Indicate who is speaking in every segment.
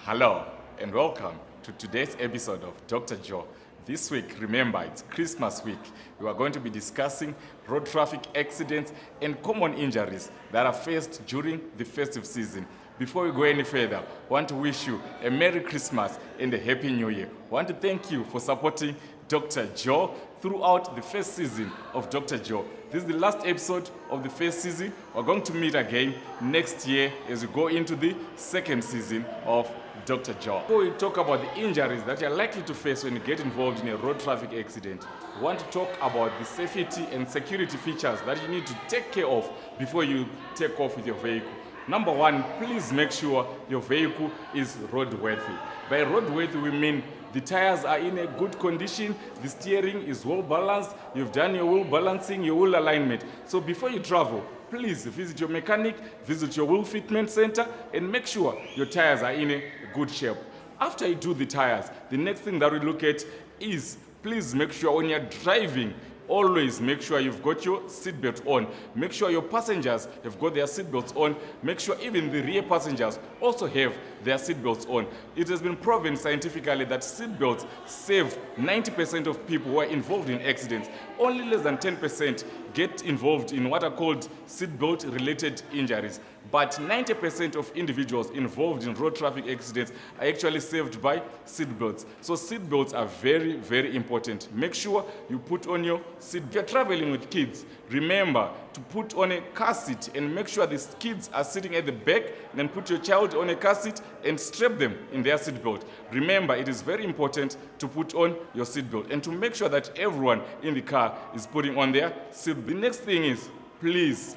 Speaker 1: Hello and welcome to today's episode of Dr. Joe. This week, remember, it's Christmas week. We are going to be discussing road traffic accidents and common injuries that are faced during the festive season. Before we go any further, I want to wish you a Merry Christmas and a Happy New Year. I want to thank you for supporting Dr. Joe throughout the first season of Dr. Joe. This is the last episode of the first season. We're going to meet again next year as we go into the second season of Dr. Joe. Before we talk about the injuries that you're likely to face when you get involved in a road traffic accident, we want to talk about the safety and security features that you need to take care of before you take off with your vehicle. Number one, please make sure your vehicle is roadworthy. By roadworthy, we mean the tires are in a good condition, the steering is well balanced, you've done your wheel balancing, your wheel alignment. So before you travel, please visit your mechanic, visit your wheel fitment center, and make sure your tires are in a good shape. After you do the tires, the next thing that we look at is please make sure when you're driving, always make sure you've got your seatbelt on. Make sure your passengers have got their seatbelts on. Make sure even the rear passengers also have their seatbelts on. It has been proven scientifically that seatbelts save 90% of people who are involved in accidents. Only less than 10% get involved in what are called seatbelt related injuries. But 90% of individuals involved in road traffic accidents are actually saved by seatbelts. So seatbelts are very, very important. Make sure you put on your seat. If you're traveling with kids, remember to put on a car seat and make sure the kids are sitting at the back. Then put your child on a car seat and strap them in their seatbelt. Remember, it is very important to put on your seatbelt and to make sure that everyone in the car is putting on their seatbelt. The next thing is, please,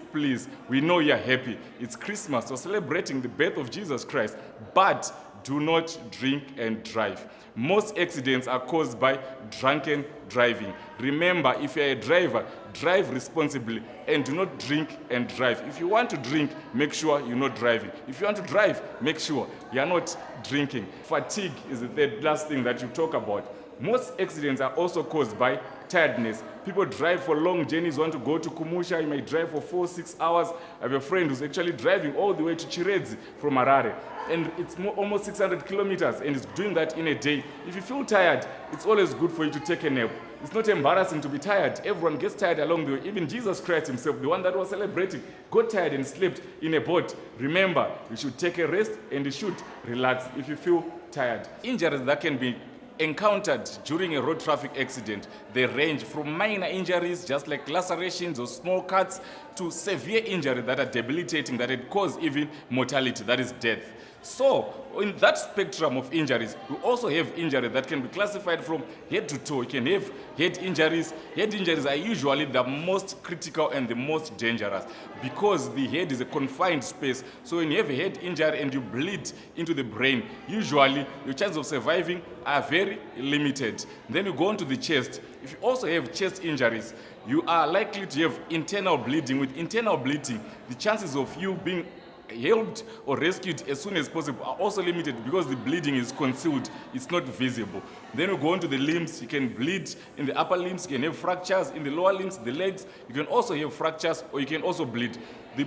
Speaker 1: we know you're happy. It's Christmas, we're celebrating the birth of Jesus Christ, but do not drink and drive. Most accidents are caused by drunken driving. Remember, if you're a driver, drive responsibly and do not drink and drive. If you want to drink, make sure you're not driving. If you want to drive, make sure you're not drinking. Fatigue is the third last thing that you talk about. Most accidents are also caused by tiredness. People drive for long journeys, want to go to Kumusha, you may drive for 4-6 hours. I have a friend who's actually driving all the way to Chiredzi from Harare. And it's almost 600 kilometers and he's doing that in a day. If you feel tired, it's always good for you to take a nap. It's not embarrassing to be tired. Everyone gets tired along the way. Even Jesus Christ himself, the one that was celebrating, got tired and slept in a boat. Remember, you should take a rest and you should relax if you feel tired. Injuries that can be encountered during a road traffic accident, they range from minor injuries just like lacerations or small cuts to severe injuries that are debilitating, that it cause even mortality, that is death. So in that spectrum of injuries, we also have injuries that can be classified from head to toe. You can have head injuries. Head injuries are usually the most critical and the most dangerous because the head is a confined space. So when you have a head injury and you bleed into the brain, usually your chances of surviving are very limited. Then you go on to the chest. If you also have chest injuries, you are likely to have internal bleeding. With internal bleeding, the chances of you being helped or rescued as soon as possible are also limited because the bleeding is concealed, it's not visible. Then we go on to the limbs. You can bleed in the upper limbs, you can have fractures in the lower limbs, the legs, you can also have fractures or you can also bleed. The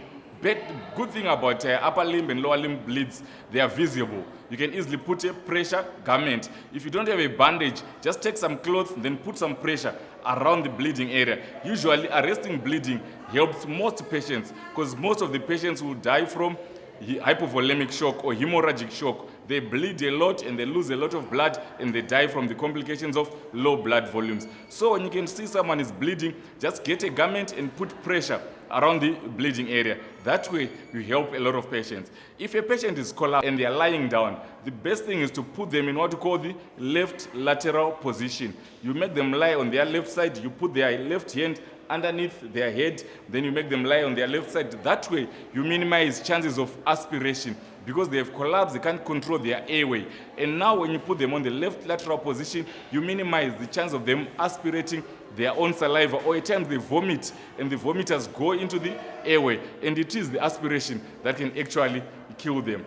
Speaker 1: good thing about upper limb and lower limb bleeds, they are visible. You can easily put a pressure garment. If you don't have a bandage, just take some clothes, then put some pressure around the bleeding area. Usually arresting bleeding helps most patients because most of the patients will die from hypovolemic shock or hemorrhagic shock. They bleed a lot and they lose a lot of blood and they die from the complications of low blood volumes. So when you can see someone is bleeding, just get a garment and put pressure around the bleeding area. That way you help a lot of patients. If a patient is collapsed and they are lying down, the best thing is to put them in what you call the left lateral position. You make them lie on their left side, you put their left hand underneath their head, then you make them lie on their left side. That way you minimize chances of aspiration because they have collapsed, they can't control their airway. And now when you put them on the left lateral position, you minimize the chance of them aspirating their own saliva, or at times they vomit and the vomiters go into the airway, and it is the aspiration that can actually kill them.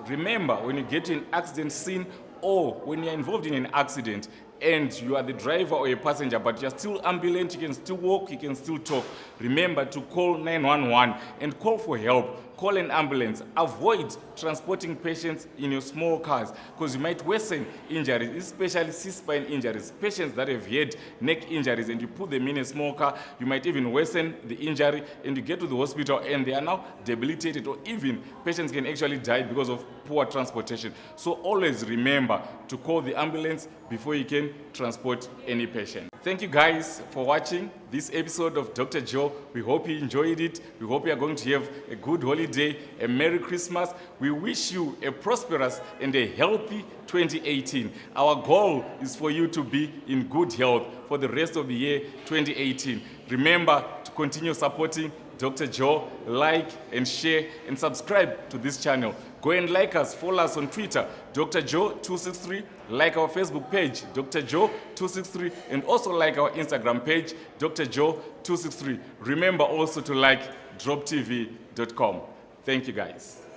Speaker 1: Remember, when you get to an accident scene or when you're involved in an accident, and you are the driver or a passenger, but you're still ambulant, you can still walk, you can still talk, remember to call 911 and call for help. call an ambulance. Avoid transporting patients in your small cars because you might worsen injuries, especially C-spine injuries. Patients that have had neck injuries and you put them in a small car, you might even worsen the injury and you get to the hospital and they are now debilitated, or even patients can actually die because of poor transportation. So always remember to call the ambulance before you can transport any patient. Thank you guys for watching this episode of Dr. Joe. We hope you enjoyed it. We hope you are going to have a good holiday, a Merry Christmas. We wish you a prosperous and a healthy 2018. Our goal is for you to be in good health for the rest of the year 2018. Remember to continue supporting Dr. Joe, like and share and subscribe to this channel. Go and like us, follow us on Twitter, Dr. Joe 263, like our Facebook page, Dr. Joe 263, and also like our Instagram page, Dr. Joe 263. Remember also to like droptv.com. Thank you guys.